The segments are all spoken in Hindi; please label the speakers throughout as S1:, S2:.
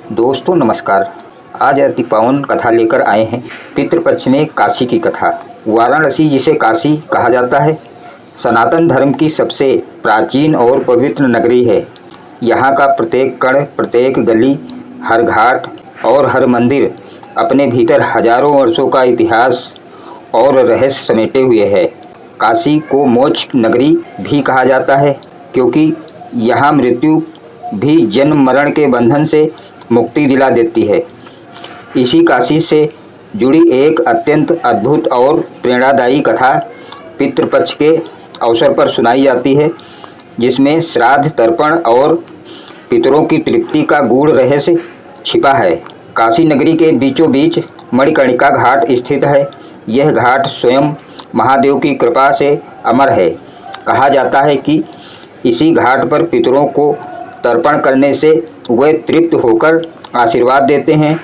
S1: दोस्तों नमस्कार। आज अति पावन कथा लेकर आए हैं पितृपक्ष में काशी की कथा। वाराणसी जिसे काशी कहा जाता है, सनातन धर्म की सबसे प्राचीन और पवित्र नगरी है। यहाँ का प्रत्येक कण, प्रत्येक गली, हर घाट और हर मंदिर अपने भीतर हजारों वर्षों का इतिहास और रहस्य समेटे हुए है। काशी को मोक्ष नगरी भी कहा जाता है, क्योंकि यहाँ मृत्यु भी जन्म मरण के बंधन से मुक्ति दिला देती है। इसी काशी से जुड़ी एक अत्यंत अद्भुत और प्रेरणादायी कथा पितृपक्ष के अवसर पर सुनाई जाती है, जिसमें श्राद्ध, तर्पण और पितरों की तृप्ति का गूढ़ रहस्य छिपा है। काशी नगरी के बीचों बीच मणिकर्णिका घाट स्थित है। यह घाट स्वयं महादेव की कृपा से अमर है। कहा जाता है कि इसी घाट पर पितरों को तर्पण करने से वे तृप्त होकर आशीर्वाद देते हैं।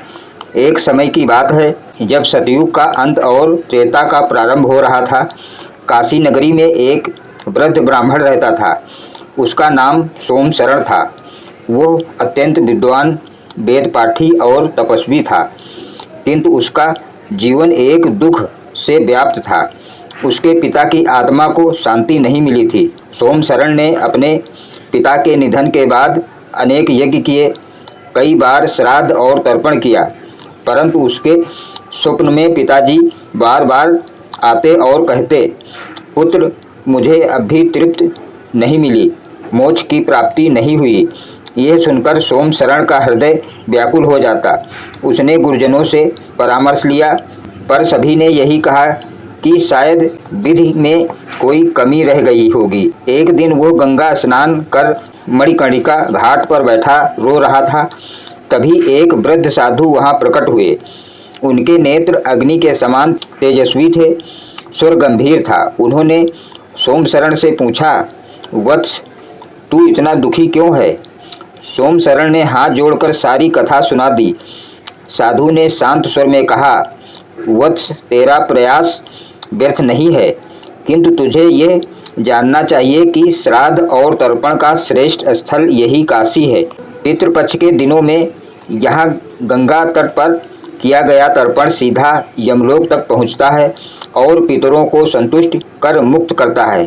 S1: एक समय की बात है, जब सतयुग का अंत और त्रेता का प्रारंभ हो रहा था। काशी नगरी में एक वृद्ध ब्राह्मण रहता था। उसका नाम सोमशरण था। वो अत्यंत विद्वान, वेद पाठी और तपस्वी था, किंतु उसका जीवन एक दुख से व्याप्त था। उसके पिता की आत्मा को शांति नहीं मिली थी। सोमशरण ने अपने पिता के निधन के बाद अनेक यज्ञ किए, कई बार श्राद्ध और तर्पण किया, परंतु उसके स्वप्न में पिताजी बार बार आते और कहते, पुत्र, मुझे अब भी तृप्ति नहीं मिली, मोक्ष की प्राप्ति नहीं हुई। यह सुनकर सोमशरण का हृदय व्याकुल हो जाता। उसने गुरुजनों से परामर्श लिया, पर सभी ने यही कहा कि शायद विधि में कोई कमी रह गई होगी। एक दिन वो गंगा स्नान कर मणिकर्णिका घाट पर बैठा रो रहा था। तभी एक वृद्ध साधु वहां प्रकट हुए। उनके नेत्र अग्नि के समान तेजस्वी थे, स्वर गंभीर था। उन्होंने सोमशरण से पूछा, वत्स, तू इतना दुखी क्यों है? सोमशरण ने हाथ जोड़कर सारी कथा सुना दी। साधु ने शांत स्वर में कहा, वत्स, तेरा प्रयास व्यर्थ नहीं है, किंतु तुझे ये जानना चाहिए कि श्राद्ध और तर्पण का श्रेष्ठ स्थल यही काशी है। पितृपक्ष के दिनों में यहाँ गंगा तट पर किया गया तर्पण सीधा यमलोक तक पहुँचता है और पितरों को संतुष्ट कर मुक्त करता है।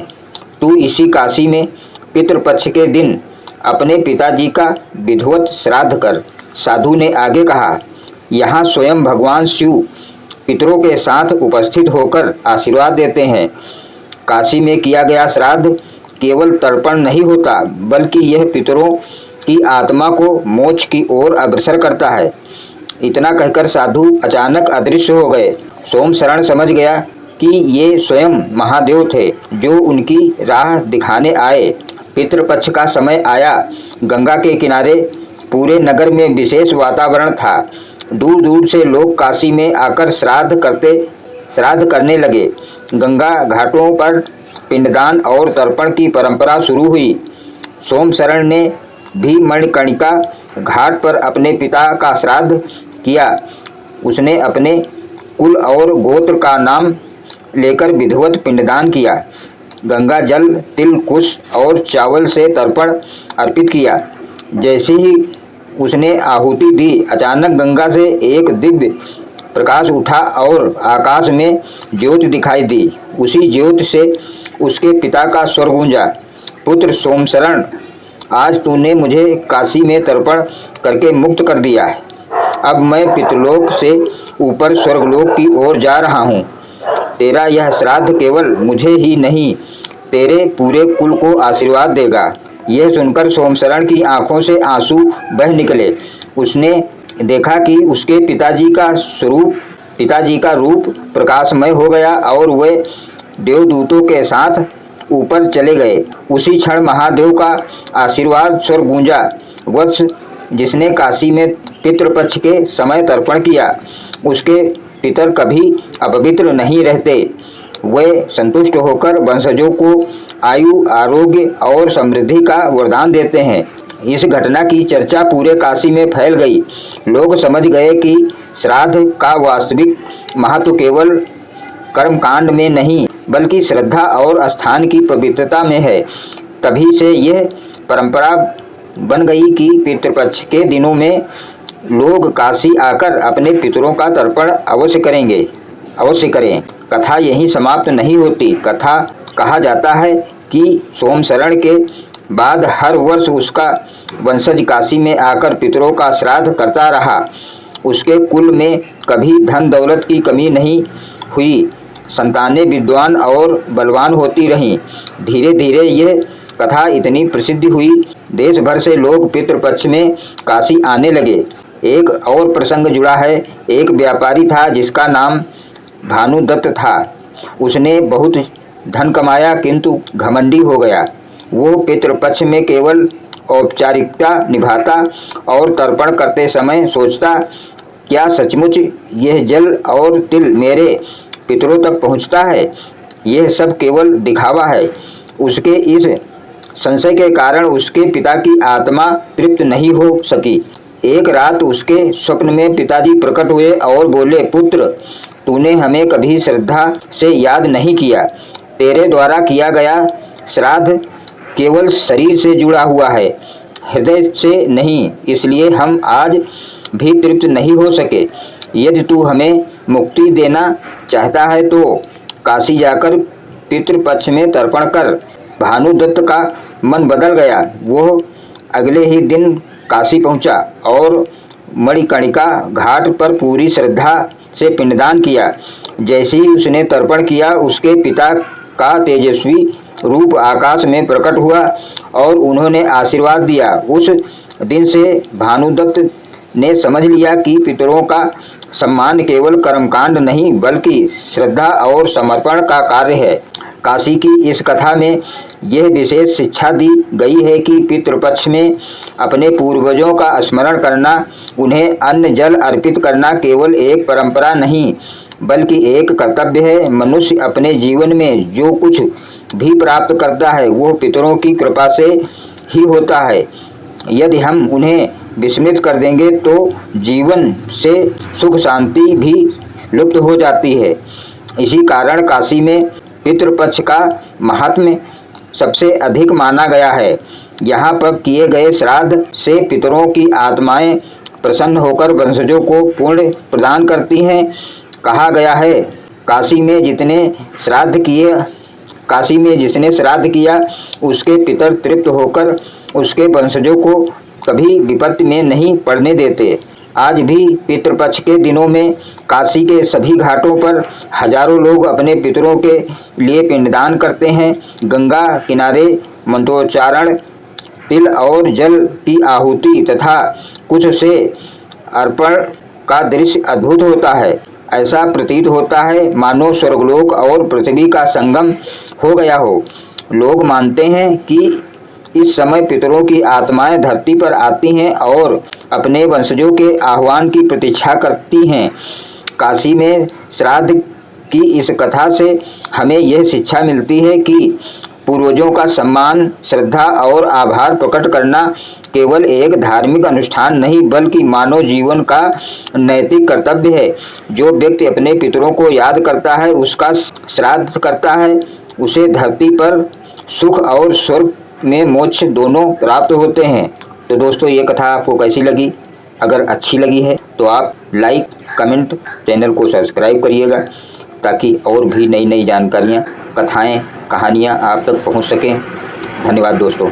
S1: तू इसी काशी में पितृपक्ष के दिन अपने पिताजी का विधिवत श्राद्ध कर। साधु ने आगे कहा, यहाँ स्वयं भगवान शिव पितरों के साथ उपस्थित होकर आशीर्वाद देते हैं। काशी में किया गया श्राद्ध केवल तर्पण नहीं होता, बल्कि यह पितरों की आत्मा को मोक्ष की ओर अग्रसर करता है। इतना कहकर साधु अचानक अदृश्य हो गए। सोमशरण समझ गया कि ये स्वयं महादेव थे, जो उनकी राह दिखाने आए। पितृपक्ष का समय आया। गंगा के किनारे पूरे नगर में विशेष वातावरण था। दूर दूर से लोग काशी में आकर श्राद्ध करने लगे। गंगा घाटों पर पिंडदान और तर्पण की परंपरा शुरू हुई। सोमशरण ने भी मणिकर्णिका घाट पर अपने पिता का श्राद्ध किया। उसने अपने कुल और गोत्र का नाम लेकर विधिवत पिंडदान किया। गंगा जल, तिल, कुश और चावल से तर्पण अर्पित किया। जैसे ही उसने आहुति दी, अचानक गंगा से एक दिव्य प्रकाश उठा और आकाश में ज्योति दिखाई दी। उसी ज्योति से उसके पिता का स्वर गूंजा, पुत्र सोमशरण, आज तूने मुझे काशी में तर्पण करके मुक्त कर दिया है। अब मैं पितृलोक से ऊपर स्वर्गलोक की ओर जा रहा हूँ। तेरा यह श्राद्ध केवल मुझे ही नहीं, तेरे पूरे कुल को आशीर्वाद देगा। यह सुनकर सोमशरण की आंखों से आंसू बह निकले। उसने देखा कि उसके पिताजी का रूप प्रकाशमय हो गया और वे देवदूतों के साथ ऊपर चले गए। उसी क्षण महादेव का आशीर्वाद स्वर गूंजा, वत्स, जिसने काशी में पितृपक्ष के समय तर्पण किया, उसके पितर कभी अपवित्र नहीं रहते। वे संतुष्ट होकर वंशजों को आयु, आरोग्य और समृद्धि का वरदान देते हैं। इस घटना की चर्चा पूरे काशी में फैल गई। लोग समझ गए कि श्राद्ध का वास्तविक महत्व केवल कर्मकांड में नहीं, बल्कि श्रद्धा और स्थान की पवित्रता में है। तभी से यह परंपरा बन गई कि पितृपक्ष के दिनों में लोग काशी आकर अपने पितरों का तर्पण अवश्य करें। कथा यहीं समाप्त नहीं होती। कथा कहा जाता है कि सोमशरण के बाद हर वर्ष उसका वंशज काशी में आकर पितरों का श्राद्ध करता रहा। उसके कुल में कभी धन दौलत की कमी नहीं हुई। संतानें विद्वान और बलवान होती रहीं। धीरे धीरे यह कथा इतनी प्रसिद्ध हुई, देश भर से लोग पितृपक्ष में काशी आने लगे। एक और प्रसंग जुड़ा है। एक व्यापारी था जिसका नाम भानुदत्त था। उसने बहुत धन कमाया किंतु घमंडी हो गया। वो पितृपक्ष में केवल औपचारिकता निभाता और तर्पण करते समय सोचता, क्या सचमुच यह जल और तिल मेरे पितरों तक पहुंचता है? यह सब केवल दिखावा है। उसके इस संशय के कारण उसके पिता की आत्मा तृप्त नहीं हो सकी। एक रात उसके स्वप्न में पिताजी प्रकट हुए और बोले, पुत्र, तूने हमें कभी श्रद्धा से याद नहीं किया। तेरे द्वारा किया गया श्राद्ध केवल शरीर से जुड़ा हुआ है, हृदय से नहीं। इसलिए हम आज भी तृप्त नहीं हो सके। यदि तू हमें मुक्ति देना चाहता है तो काशी जाकर पितृपक्ष में तर्पण कर। भानुदत्त का मन बदल गया। वो अगले ही दिन काशी पहुंचा और मणिकर्णिका घाट पर पूरी श्रद्धा से पिंडदान किया। जैसे ही उसने तर्पण किया, उसके पिता का तेजस्वी रूप आकाश में प्रकट हुआ और उन्होंने आशीर्वाद दिया। उस दिन से भानुदत्त ने समझ लिया कि पितरों का सम्मान केवल कर्मकांड नहीं बल्कि श्रद्धा और समर्पण का कार्य है। काशी की इस कथा में यह विशेष शिक्षा दी गई है कि पितृपक्ष में अपने पूर्वजों का स्मरण करना, उन्हें अन्न जल अर्पित करना केवल एक परंपरा नहीं बल्कि एक कर्तव्य है। मनुष्य अपने जीवन में जो कुछ भी प्राप्त करता है वो पितरों की कृपा से ही होता है। यदि हम उन्हें विस्मृत कर देंगे तो जीवन से सुख शांति भी लुप्त हो जाती है। इसी कारण काशी में पितृपक्ष का महात्म्य सबसे अधिक माना गया है। यहाँ पर किए गए श्राद्ध से पितरों की आत्माएं प्रसन्न होकर वंशजों को पुण्य प्रदान करती हैं। कहा गया है, काशी में जिसने श्राद्ध किया उसके पितर तृप्त होकर उसके वंशजों को कभी विपत्ति में नहीं पड़ने देते। आज भी पितृपक्ष के दिनों में काशी के सभी घाटों पर हजारों लोग अपने पितरों के लिए पिंडदान करते हैं। गंगा किनारे मंत्रोच्चारण, तिल और जल की आहुति तथा कुछ से अर्पण का दृश्य अद्भुत होता है। ऐसा प्रतीत होता है मानो स्वर्गलोक और पृथ्वी का संगम हो गया हो। लोग मानते हैं कि इस समय पितरों की आत्माएं धरती पर आती हैं और अपने वंशजों के आह्वान की प्रतीक्षा करती हैं। काशी में श्राद्ध की इस कथा से हमें यह शिक्षा मिलती है कि पूर्वजों का सम्मान, श्रद्धा और आभार प्रकट करना केवल एक धार्मिक अनुष्ठान नहीं बल्कि मानव जीवन का नैतिक कर्तव्य है। जो व्यक्ति अपने पितरों को याद करता है, उसका श्राद्ध करता है, उसे धरती पर सुख और स्वर्ग में मोक्ष दोनों प्राप्त होते हैं। तो दोस्तों, ये कथा आपको कैसी लगी? अगर अच्छी लगी है तो आप लाइक, कमेंट, चैनल को सब्सक्राइब करिएगा ताकि और भी नई नई जानकारियाँ, कथाएँ, कहानियाँ आप तक पहुँच सकें। धन्यवाद दोस्तों।